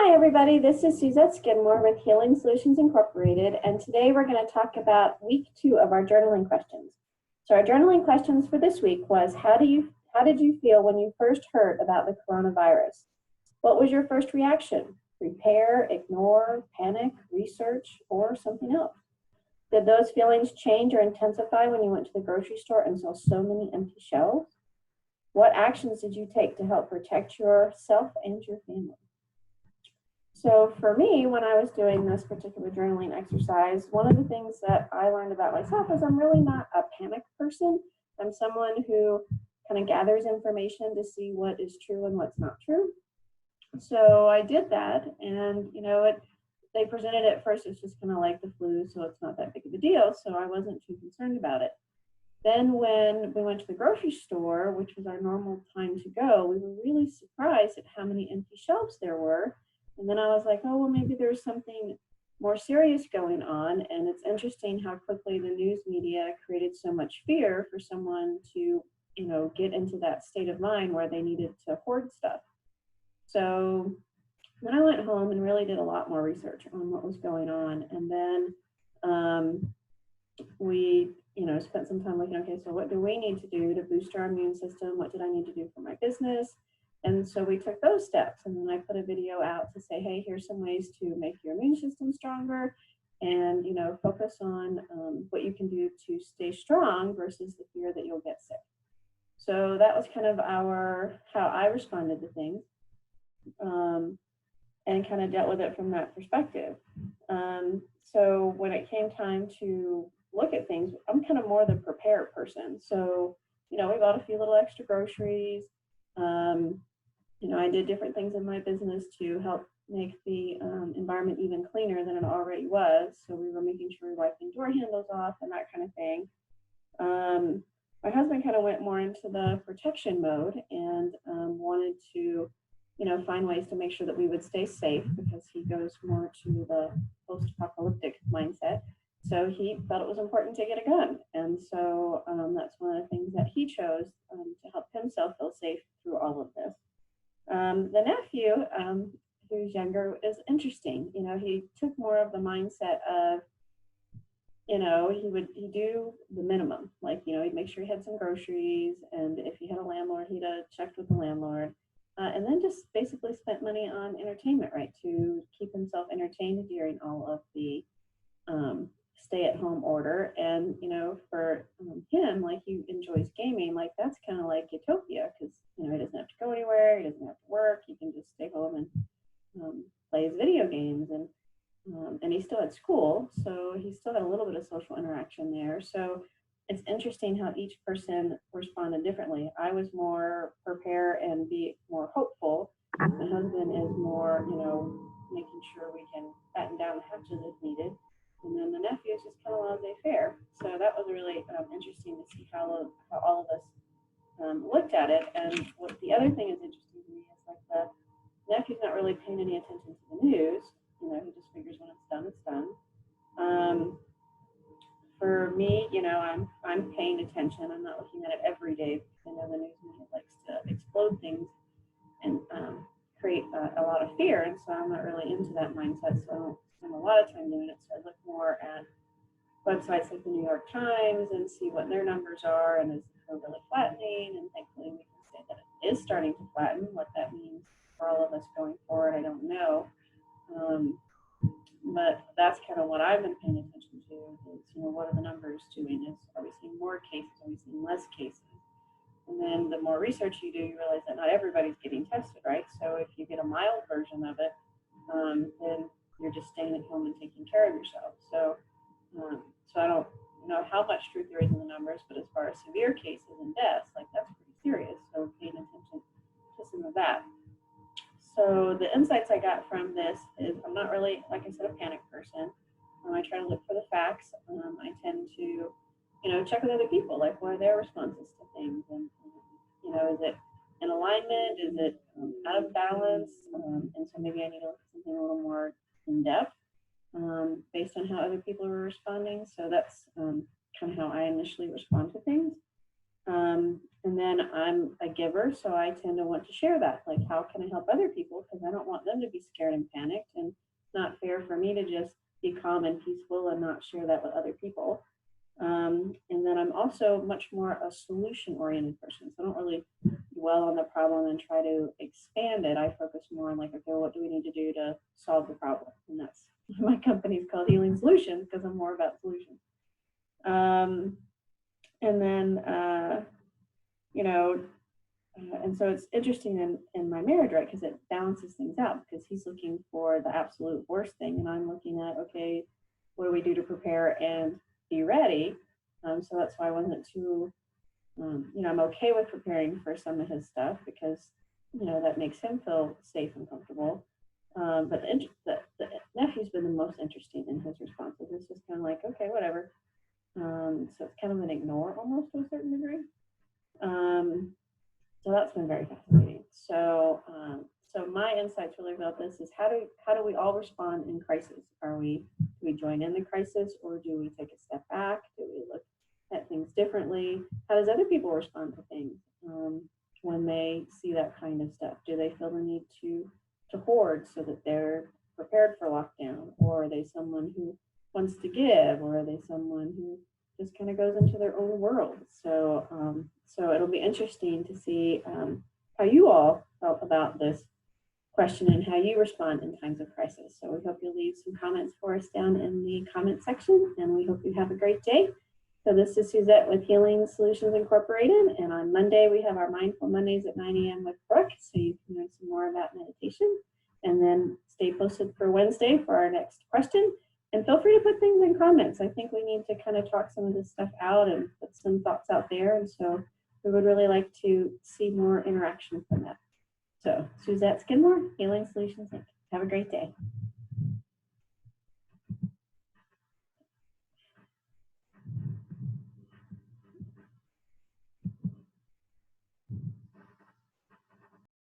Hi everybody, this is Suzette Skidmore with Healing Solutions Incorporated, and today we're going to talk about week 2 of our journaling questions. So our journaling questions for this week was, how did you feel when you first heard about the coronavirus? What was your first reaction? Prepare, ignore, panic, research, or something else? Did those feelings change or intensify when you went to the grocery store and saw so many empty shelves? What actions did you take to help protect yourself and your family? So for me, when I was doing this particular journaling exercise, one of the things that I learned about myself is I'm really not a panic person. I'm someone who kind of gathers information to see what is true and what's not true. So I did that, and they presented it first as just kind of like the flu, so it's not that big of a deal. So I wasn't too concerned about it. Then when we went to the grocery store, which was our normal time to go, we were really surprised at how many empty shelves there were. And then I was like, oh, well, maybe there's something more serious going on. And it's interesting how quickly the news media created so much fear for someone to, get into that state of mind where they needed to hoard stuff. So then I went home and really did a lot more research on what was going on. And then we, spent some time looking, okay, so what do we need to do to boost our immune system? What did I need to do for my business? And so we took those steps, and then I put a video out to say, hey, here's some ways to make your immune system stronger, and focus on what you can do to stay strong versus the fear that you'll get sick. So that was kind of how I responded to things, and kind of dealt with it from that perspective. So when it came time to look at things, I'm kind of more the prepare person. So we bought a few little extra groceries. I did different things in my business to help make the environment even cleaner than it already was. So we were making sure we wiped the door handles off and that kind of thing. My husband kind of went more into the protection mode and wanted to, find ways to make sure that we would stay safe, because he goes more to the post-apocalyptic mindset. So he felt it was important to get a gun. And so that's one of the things that he chose to help himself feel safe through all of this. The nephew, who's younger, is interesting. He took more of the mindset of, he'd do the minimum. Like, he'd make sure he had some groceries, and if he had a landlord, he'd checked with the landlord. And then just basically spent money on entertainment, right, to keep himself entertained during all of the stay-at-home order. And for him, like, he enjoys gaming. Like, that's kind of like utopia, because he doesn't have to go anywhere, he doesn't have to work, he can just stay home and play his video games. And he still had school, so he still had a little bit of social interaction there. So it's interesting how each person responded differently. I was more prepare and be more hopeful. My husband is more, making sure we can batten down the hatches if needed. And then the nephew is just kind of laissez-faire. So that was really interesting to see how all of us looked at it. And what the other thing is interesting to me is, like, the nephew's not really paying any attention to the news. He just figures when it's done, it's done. For me, I'm paying attention. I'm not looking at it every day. I know the news media likes to explode things and create a lot of fear, and so I'm not really into that mindset. So I don't spend a lot of time doing it. So I look more at websites like the New York Times and see what their numbers are, and is it really flattening? And thankfully, we can say that it is starting to flatten. What that means for all of us going forward, I don't know. But that's kind of what I've been paying attention to, is, what are the numbers doing? Are we seeing more cases? Are we seeing less cases? And then the more research you do, you realize that not everybody's getting tested, right? So if you get a mild version of it, then you're just staying at home and taking care of yourself. So I don't know how much truth there is in the numbers, but as far as severe cases and deaths, like, that's pretty serious. So paying attention to some of that. So the insights I got from this is, I'm not really, like I said, a panic person. I try to look for the facts. I tend to, check with other people, like, what are their responses to things, and is it in alignment? Is it out of balance? And so maybe I need to look at something a little more in depth based on how other people are responding. So that's kind of how I initially respond to things. And then I'm a giver, so I tend to want to share that. Like, how can I help other people? Because I don't want them to be scared and panicked, and it's not fair for me to just be calm and peaceful and not share that with other people. And then I'm also much more a solution-oriented person. So I don't really dwell on the problem and try to expand it. I focus more on like, okay, what do we need to do to solve the problem? And that's my company's called Healing Solutions because I'm more about solutions. And then, you know, and so it's interesting in my marriage, right? Because it balances things out because he's looking for the absolute worst thing. And I'm looking at, okay, what do we do to prepare and be ready? So that's why I wasn't too, I'm okay with preparing for some of his stuff because, that makes him feel safe and comfortable. But the nephew's been the most interesting in his responses. It's just kind of like, okay, whatever. So it's kind of an ignore almost to a certain degree. So that's been very fascinating. So my insights really about this is how do we all respond in crisis? Do we join in the crisis, or do we take a step back? Do we look at things differently? How does other people respond to things when they see that kind of stuff? Do they feel the need to hoard so that they're prepared for lockdown, or are they someone who wants to give, or are they someone who just kind of goes into their own world? So it'll be interesting to see how you all felt about this question and how you respond in times of crisis. So we hope you'll leave some comments for us down in the comment section, and we hope you have a great day. So this is Suzette with Healing Solutions Incorporated, and on Monday we have our Mindful Mondays at 9 a.m. with Brooke, so you can learn some more about meditation. And then stay posted for Wednesday for our next question. And feel free to put things in comments. I think we need to kind of talk some of this stuff out and put some thoughts out there. And so we would really like to see more interaction from that. So Suzette Skidmore, Healing Solutions Inc. Have a great day.